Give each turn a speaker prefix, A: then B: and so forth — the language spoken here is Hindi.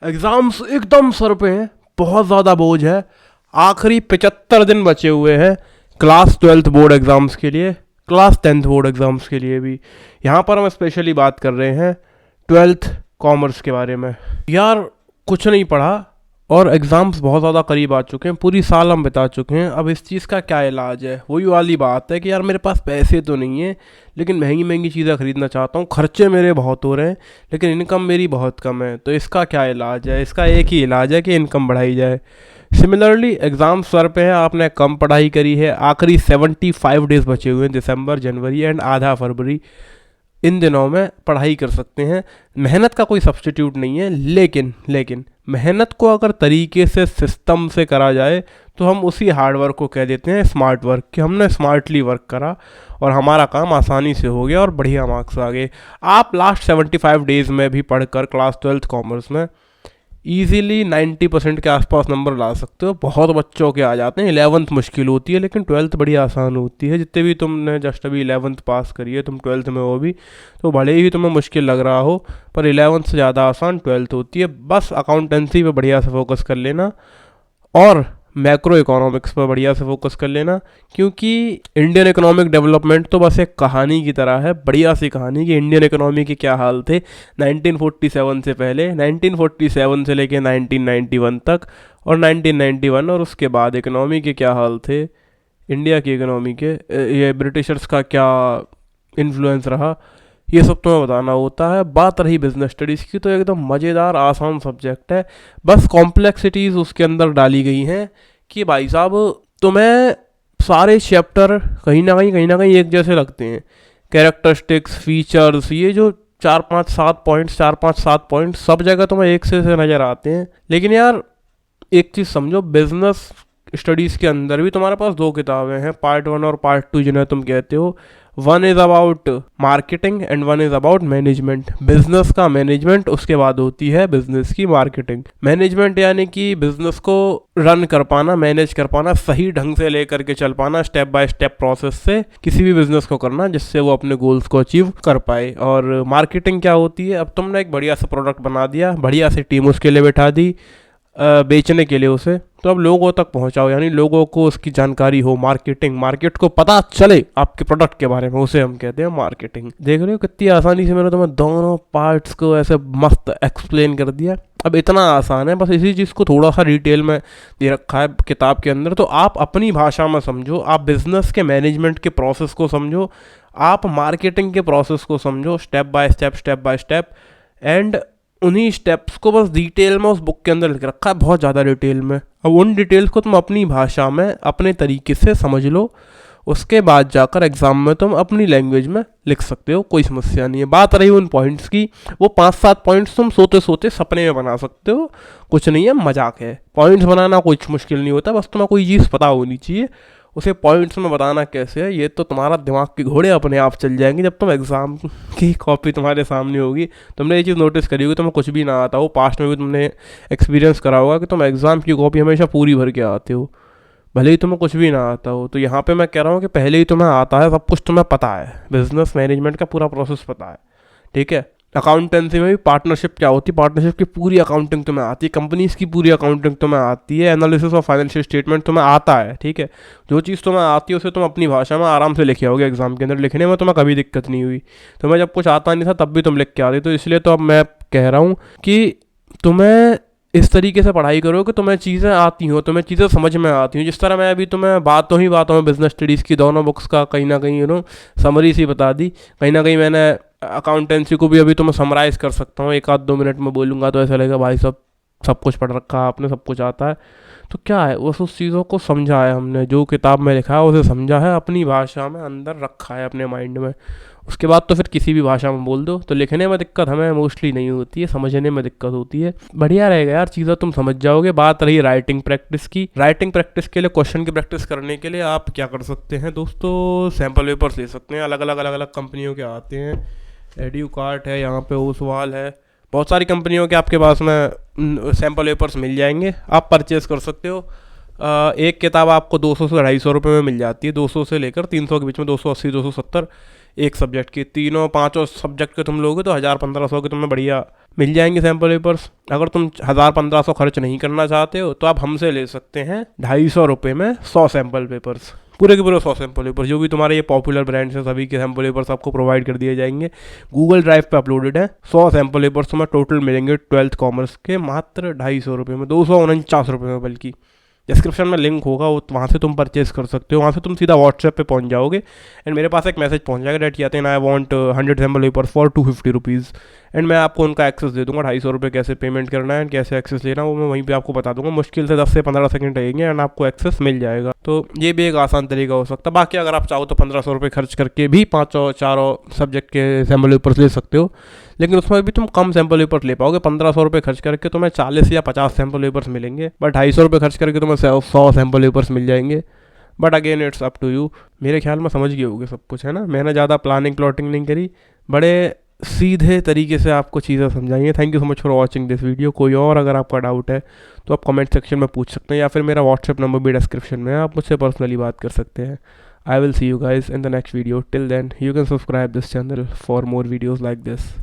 A: एग्ज़ाम्स एकदम सर पे हैं, बहुत ज़्यादा बोझ है। आखिरी 75 दिन बचे हुए हैं क्लास 12th बोर्ड एग्ज़ाम्स के लिए, क्लास 10th बोर्ड एग्ज़ाम्स के लिए भी। यहाँ पर हम स्पेशली बात कर रहे हैं 12th कॉमर्स के बारे में। यार कुछ नहीं पढ़ा और एग्ज़ाम्स बहुत ज़्यादा करीब आ चुके हैं, पूरी साल हम बिता चुके हैं। अब इस चीज़ का क्या इलाज है? वही वाली बात है कि यार मेरे पास पैसे तो नहीं है, लेकिन महंगी महंगी चीज़ें ख़रीदना चाहता हूँ, खर्चे मेरे बहुत हो रहे हैं, लेकिन इनकम मेरी बहुत कम है। तो इसका क्या इलाज है? इसका एक ही इलाज है कि इनकम बढ़ाई जाए। सिमिलरली एग्ज़ाम सर पे है, आपने कम पढ़ाई करी है, आखिरी 75 डेज़ बचे हुए हैं, दिसंबर, जनवरी एंड आधा फरवरी। इन दिनों में पढ़ाई कर सकते हैं। मेहनत का कोई सब्स्टिट्यूट नहीं है, लेकिन मेहनत को अगर तरीके से सिस्टम से करा जाए तो हम उसी हार्ड वर्क को कह देते हैं स्मार्ट वर्क, कि हमने स्मार्टली वर्क करा और हमारा काम आसानी से हो गया और बढ़िया मार्क्स आ गए। आप लास्ट 75 डेज़ में भी पढ़कर क्लास 12th कॉमर्स में ईज़िली 90% के आसपास नंबर ला सकते हो। बहुत बच्चों के आ जाते हैं, 11th मुश्किल होती है, लेकिन 12th बड़ी आसान होती है। जितने भी तुमने जस्ट अभी 11th पास करी है, तुम 12th में हो भी, तो भले ही तुम्हें मुश्किल लग रहा हो, पर 11th से ज़्यादा आसान 12th होती है। बस अकाउंटेंसी पे बढ़िया से फोकस कर लेना और मैक्रो इकोनॉमिक्स पर बढ़िया से फोकस कर लेना, क्योंकि इंडियन इकोनॉमिक डेवलपमेंट तो बस एक कहानी की तरह है, बढ़िया सी कहानी कि इंडियन इकोनॉमी के क्या हाल थे 1947 से पहले, 1947 से लेके 1991 तक, और 1991 और उसके बाद इकोनॉमी के क्या हाल थे इंडिया की इकोनॉमी के, ये ब्रिटिशर्स का क्या इन्फ्लुएंस रहा, ये सब तुम्हें बताना होता है। बात रही बिजनेस स्टडीज़ की, तो एकदम मज़ेदार आसान सब्जेक्ट है, बस कॉम्प्लेक्सिटीज़ उसके अंदर डाली गई हैं कि भाई साहब तुम्हें सारे चैप्टर कहीं ना कहीं एक जैसे लगते हैं। कैरेक्टरिस्टिक्स, फीचर्स, ये जो 4 5 7 पॉइंट सब जगह तुम्हें एक से नज़र आते हैं। लेकिन यार एक चीज़ समझो, बिजनेस स्टडीज़ के अंदर भी तुम्हारे पास दो किताबें हैं, पार्ट 1 और पार्ट 2 जिन्हें तुम कहते हो। One is about marketing and one is about management. Business का मैनेजमेंट, उसके बाद होती है बिजनेस की मार्केटिंग। मैनेजमेंट यानी कि बिजनेस को रन कर पाना, मैनेज कर पाना, सही ढंग से लेकर के चल पाना, स्टेप बाय स्टेप प्रोसेस से किसी भी बिजनेस को करना जिससे वो अपने गोल्स को अचीव कर पाए। और मार्केटिंग क्या होती है? अब तुमने एक बढ़िया सा प्रोडक्ट बना दिया, बढ़िया सी टीम उसके लिए बैठा दी बेचने के लिए उसे, तो अब लोगों तक पहुंचाओ, यानी लोगों को उसकी जानकारी हो, मार्केटिंग, मार्केट को पता चले आपके प्रोडक्ट के बारे में, उसे हम कहते हैं मार्केटिंग। देख रहे हो कितनी आसानी से मैंने तुम्हें दोनों पार्ट्स को ऐसे मस्त एक्सप्लेन कर दिया। अब इतना आसान है, बस इसी चीज़ को थोड़ा सा डिटेल में दे रखा है किताब के अंदर, तो आप अपनी भाषा में समझो, आप बिजनेस के मैनेजमेंट के प्रोसेस को समझो, आप मार्केटिंग के प्रोसेस को समझो, स्टेप बाय स्टेप एंड उन्हीं स्टेप्स को बस डिटेल में उस बुक के अंदर लिख रखा है, बहुत ज़्यादा डिटेल में। अब उन डिटेल्स को तुम अपनी भाषा में अपने तरीके से समझ लो, उसके बाद जाकर एग्ज़ाम में तुम अपनी लैंग्वेज में लिख सकते हो, कोई समस्या नहीं है। बात रही उन पॉइंट्स की, वो 5 7 पॉइंट्स तुम सोते सोते सपने में बना सकते हो, कुछ नहीं है, मजाक है। पॉइंट्स बनाना कुछ मुश्किल नहीं होता, बस तुम्हें कोई चीज़ पता होनी चाहिए, उसे पॉइंट्स में बताना कैसे है, ये तो तुम्हारा दिमाग के घोड़े अपने आप चल जाएंगे जब तुम एग्ज़ाम की कॉपी तुम्हारे सामने होगी। तुमने ये चीज़ नोटिस करी होगी, तुम्हें कुछ भी ना आता हो, पास्ट में भी तुमने एक्सपीरियंस करा होगा कि तुम एग्ज़ाम की कॉपी हमेशा पूरी भर के आते हो, भले ही तुम्हें कुछ भी ना आता हो। तो यहाँ पे मैं कह रहा हूँ कि पहले ही तुम्हें आता है, सब कुछ तुम्हें पता है, बिजनेस मैनेजमेंट का पूरा प्रोसेस पता है, ठीक है। अकाउंटेंसी में भी पार्टनरशिप क्या होती है, पार्टनरशिप की पूरी अकाउंटिंग तुम्हें आती है, कंपनीज की पूरी अकाउंटिंग तुम्हें आती है, एनालिसिस ऑफ फाइनेंशियल स्टेटमेंट तुम्हें आता है, ठीक है। जो चीज़ तुम्हें आती है उसे तुम अपनी भाषा में आराम से लिखे होगे, एग्जाम के अंदर लिखने में तुम्हें कभी दिक्कत नहीं हुई। तुम्हें जब कुछ आता नहीं था तब भी तुम लिख के आते, तो इसलिए तो अब मैं कह रहा हूँ कि तुम्हें इस तरीके से पढ़ाई करो कि तुम्हें चीज़ें आती हो, तुम्हें चीज़ें समझ में आती हूँ। जिस तरह मैं अभी तुम्हें बातों में बिजनेस स्टडीज़ की दोनों बुक्स का कहीं ना कहीं समरी सी बता दी, कहीं ना कहीं मैंने अकाउंटेंसी को भी अभी तो मैं समराइज़ कर सकता हूँ, 1 2 मिनट में बोलूँगा तो ऐसा लगेगा भाई सब कुछ पढ़ रखा है आपने, सब कुछ आता है। तो क्या है, उस चीज़ों को समझा है हमने, जो किताब में लिखा है उसे समझा है, अपनी भाषा में अंदर रखा है अपने माइंड में। उसके बाद तो फिर किसी भी भाषा में बोल दो, तो लिखने में दिक्कत हमें मोस्टली नहीं होती है, समझने में दिक्कत होती है। बढ़िया रहेगा यार, चीज़ें तुम समझ जाओगे। बात रही राइटिंग प्रैक्टिस की, राइटिंग प्रैक्टिस के लिए, क्वेश्चन की प्रैक्टिस करने के लिए आप क्या कर सकते हैं दोस्तों, सैम्पल पेपर्स ले सकते हैं, अलग अलग कंपनियों के आते हैं, एड्यूकार्ट है, यहाँ पे ओसवाल है, बहुत सारी कंपनियों के आपके पास में सैम्पल पेपर्स मिल जाएंगे, आप परचेज़ कर सकते हो। एक किताब आपको 200 से 250 रुपये में मिल जाती है, 200 से लेकर 300 के बीच में, 280 270 एक सब्जेक्ट की। 3 5 सब्जेक्ट के तुम लोगे तो 1000 1500 की तुम्हें बढ़िया मिल जाएंगे सैम्पल पेपर्स। अगर तुम 1000-1500 खर्च नहीं करना चाहते हो तो आप हमसे ले सकते हैं 250 रुपये में 100 सैम्पल पेपर्स, पूरे के पूरे 100 सैम्पल पेपर, जो भी तुम्हारे ये पॉपुलर ब्रांड्स हैं सभी के सैम्पल पेपर्स आपको प्रोवाइड कर दिए जाएंगे। गूगल ड्राइव पे अपलोडेड है। 100 सैम्पल पेपर्स तुम्हें टोटल मिलेंगे 12th कॉमर्स के मात्र 250 रुपये में, 249 रुपये में बल्कि। डिस्क्रिप्शन में लिंक होगा, वो वहाँ से तुम परचेज कर सकते हो। वहाँ से तुम सीधा व्हाट्सएप पे पहुँच जाओगे एंड मेरे पास एक मैसेज पहुँच जाएगा that Yatin I want 100 sample paper for 250 rupees and मैं आपको उनका एक्सेस दे दूंगा। 250 रुपये कैसे पेमेंट करना है एंड कैसे एक्सेस लेना वो मैं वहीं पे आपको बता दूंगा। मुश्किल से 10 से 15 सेकंड लगेंगे एंड आपको एक्सेस मिल जाएगा। तो ये भी एक आसान तरीका हो सकता है। बाकी अगर आप चाहो तो 1500 रुपये खर्च करके भी 5 सब्जेक्ट के सैम्पल पेपर्स ले सकते हो, लेकिन उसमें भी तुम कम सैम्पल पेपर ले पाओगे। 1500 रुपये खर्च करके तुम्हें 40 या 50 सैम्पल पेपर्स मिलेंगे, बट 250 रुपये खर्च करके तुम्हें 100 सैम्पल पेपर्स मिल जाएंगे। But again it's up to you. मेरे ख्याल में समझ गए होगे सब कुछ, है ना। मैंने ज़्यादा प्लानिंग प्लॉटिंग नहीं करी, बड़े सीधे तरीके से आपको चीज़ें समझाई हैं। Thank you so much for watching this video. कोई और अगर आपका डाउट है तो आप कमेंट सेक्शन में पूछ सकते हैं, या फिर मेरा व्हाट्सएप नंबर भी डिस्क्रिप्शन में है, आप मुझसे पर्सनली बात कर सकते हैं। I will see you guys in the next video. Till then, you can subscribe this channel for more videos like this.